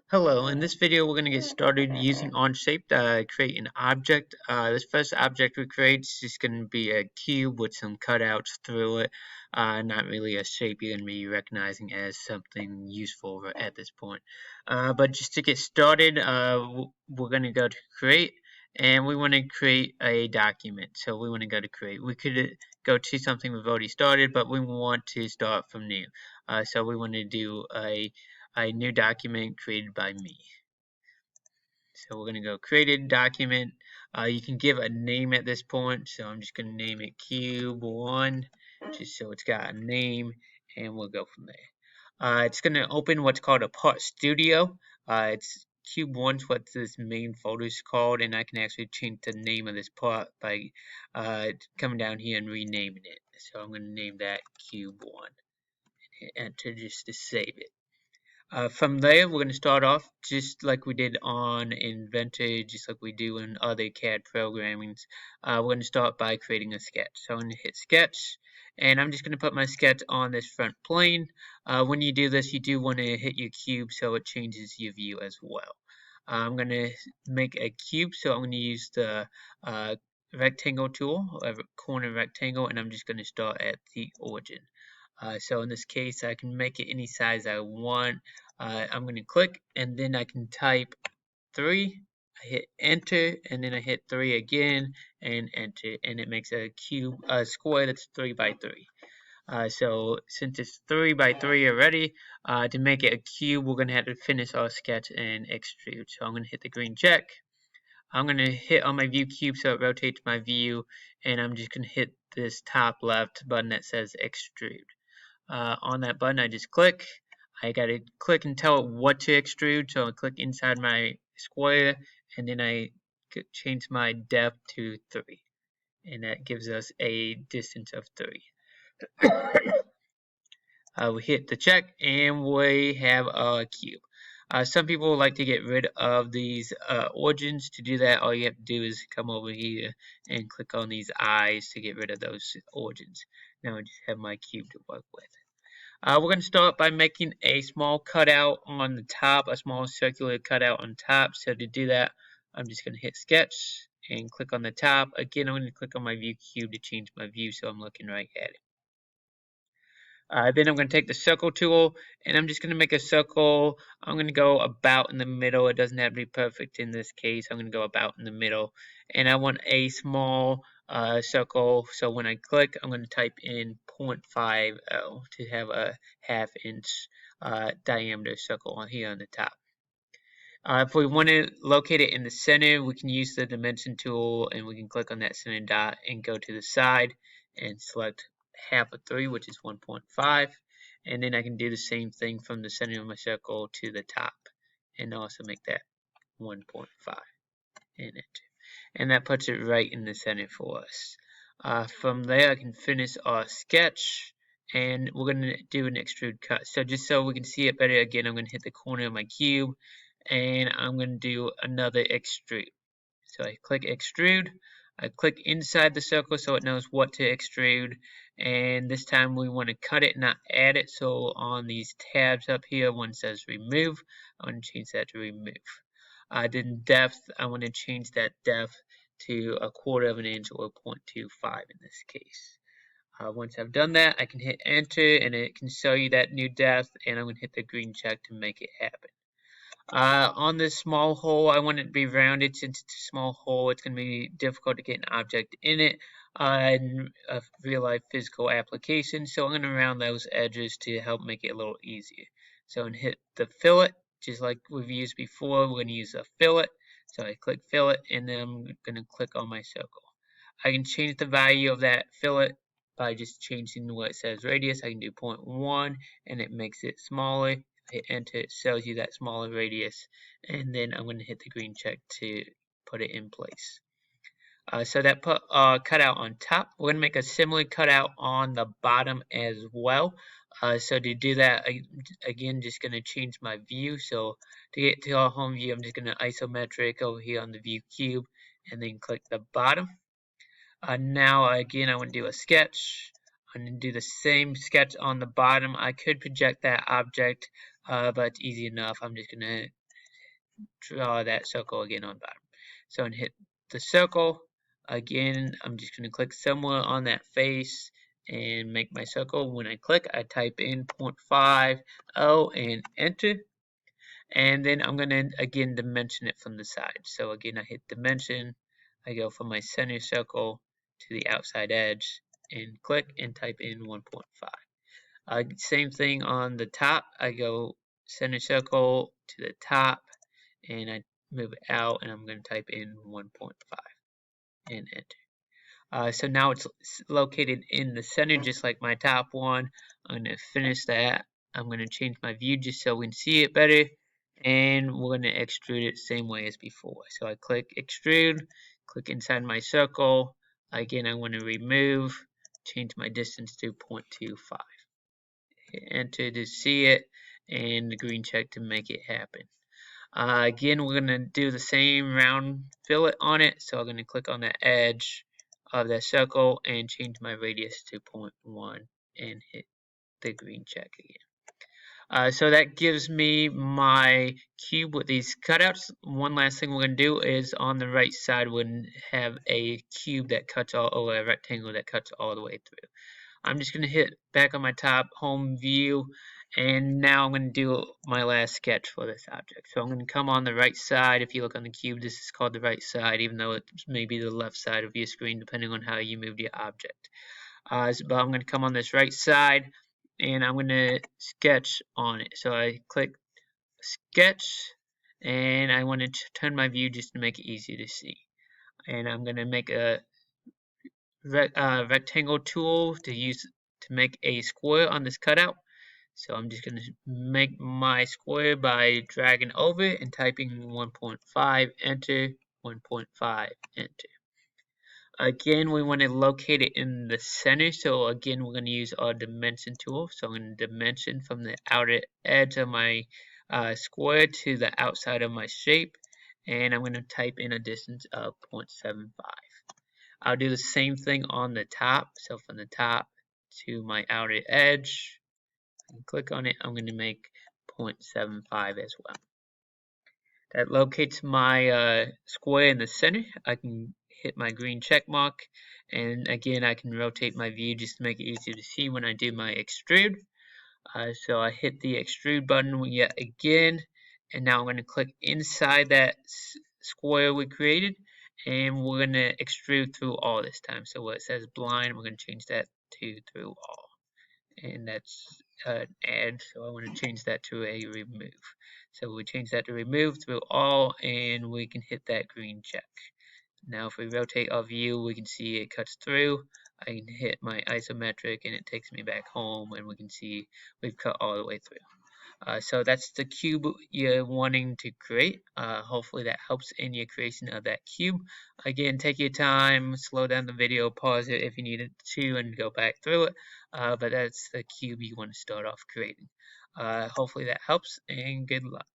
Hello, in this video we're going to get started using Onshape to create an object. This first object we create is just going to be a cube with some cutouts through it. Not really a shape you're going to be recognizing as something useful at this point. But just to get started, we're going to go to create and we want to create a document. So we want to go to create. We could go to something we've already started, but we want to start from new. So we want to do a new document created by me. So we're going to go created document. You can give a name at this point. So I'm just going to name it Cube1 just so it's got a name and we'll go from there. It's going to open what's called a part studio. It's Cube1's what this main folder is called, and I can actually change the name of this part by coming down here and renaming it. So I'm going to name that Cube1 and hit enter just to save it. From there, we're going to start off just like we did on Inventor, just like we do in other CAD programmings. We're going to start by creating a sketch. So I'm going to hit sketch, and I'm just going to put my sketch on this front plane. When you do this, you do want to hit your cube so it changes your view as well. I'm going to make a cube, so I'm going to use the rectangle tool, a corner rectangle, and I'm just going to start at the origin. So in this case, I can make it any size I want. I'm going to click and then I can type 3. I hit enter and then I hit 3 again and enter, and it makes a cube, a square that's 3 by 3. So since it's 3 by 3 already, to make it a cube, we're going to have to finish our sketch and extrude. So I'm going to hit the green check. I'm going to hit on my view cube so it rotates my view, and I'm just going to hit this top left button that says extrude. On that button, I just click. I got to click and tell it what to extrude. So I click inside my square, and then I change my depth to 3. And that gives us a distance of 3. We hit the check, and we have a cube. Some people like to get rid of these origins. To do that, all you have to do is come over here and click on these eyes to get rid of those origins. Now I just have my cube to work with. We're going to start by making a small cutout on the top, a small circular cutout on top. So to do that, I'm just going to hit sketch and click on the top. Again, I'm going to click on my view cube to change my view so I'm looking right at it. Then I'm going to take the circle tool and I'm just going to make a circle. I'm going to go about in the middle. It doesn't have to be perfect in this case. I'm going to go about in the middle. And I want a small circle. So when I click, I'm going to type in 0.50 to have a ½ inch diameter circle on here on the top. If we want to locate it in the center, we can use the dimension tool and we can click on that center dot and go to the side and select half of 3, which is 1.5. And then I can do the same thing from the center of my circle to the top and also make that 1.5 and enter. And that puts it right in the center for us. From there, I can finish our sketch and we're going to do an extrude cut. So just so we can see it better, again, I'm going to hit the corner of my cube and I'm going to do another extrude. So I click extrude. I click inside the circle so it knows what to extrude, and this time we want to cut it, not add it. So on these tabs up here, one says remove. I want to change that to remove. Then depth, I want to change that depth to 1/4 inch or 0.25 in this case. Once I've done that, I can hit enter and it can show you that new depth, and I'm going to hit the green check to make it happen. On this small hole, I want it to be rounded. Since it's a small hole, it's going to be difficult to get an object in it in a real-life physical application. So I'm going to round those edges to help make it a little easier. So I'm going to hit the fillet, just like we've used before. We're going to use a fillet. So I click fillet, and then I'm going to click on my circle. I can change the value of that fillet by just changing what it says radius. I can do 0.1, and it makes it smaller. Hit enter, it shows you that smaller radius, and then I'm going to hit the green check to put it in place. So that put cutout on top. We're going to make a similar cutout on the bottom as well. So to do that, again, just going to change my view. So to get to our home view, I'm just going to isometric over here on the view cube, and then click the bottom. Now again, I want to do a sketch. I'm going to do the same sketch on the bottom. I could project that object, but it's easy enough. I'm just going to draw that circle again on bottom. So I'm going to hit the circle. Again, I'm just going to click somewhere on that face and make my circle. When I click, I type in 0.50 and enter. And then I'm going to, again, dimension it from the side. So again, I hit dimension. I go from my center circle to the outside edge and click and type in 1.5. Same thing on the top. I go center circle to the top and I move it out and I'm going to type in 1.5 and enter. So now it's located in the center just like my top one. I'm going to finish that. I'm going to change my view just so we can see it better. And we're going to extrude it same way as before. So I click extrude, click inside my circle. Again, I want to remove, change my distance to 0.25. Hit enter to see it and the green check to make it happen. Again, we're going to do the same round fillet on it. So I'm going to click on the edge of the circle and change my radius to 0.1 and hit the green check again. So that gives me my cube with these cutouts. One last thing we're going to do is on the right side we're going to have a cube that cuts all, or a rectangle that cuts all the way through. I'm just going to hit back on my top home view and now I'm going to do my last sketch for this object. So I'm going to come on the right side. If you look on the cube, this is called the right side, even though it may be the left side of your screen depending on how you moved your object. But I'm going to come on this right side and I'm going to sketch on it. So I click sketch and I want to turn my view just to make it easy to see. And I'm going to make a rectangle tool to use to make a square on this cutout. So I'm just going to make my square by dragging over and typing 1.5, enter, 1.5, enter. Again, we want to locate it in the center. So again, we're going to use our dimension tool. So I'm going to dimension from the outer edge of my square to the outside of my shape. And I'm going to type in a distance of 0.75. I'll do the same thing on the top. So from the top to my outer edge, click on it, I'm going to make 0.75 as well. That locates my square in the center. I can hit my green check mark, and again I can rotate my view just to make it easier to see when I do my extrude. So I hit the extrude button yet again, and now I'm going to click inside that square we created, and we're going to extrude through all this time. So where it says blind, we're going to change that to through all, and that's add, so I want to change that to a remove. So we change that to remove through all, and we can hit that green check. Now if we rotate our view, we can see it cuts through. I can hit my isometric and it takes me back home, and we can see we've cut all the way through. So that's the cube you're wanting to create. Hopefully that helps in your creation of that cube. Again, take your time, slow down the video, pause it if you needed to, and go back through it. But that's the cube you want to start off creating. Hopefully that helps, and good luck.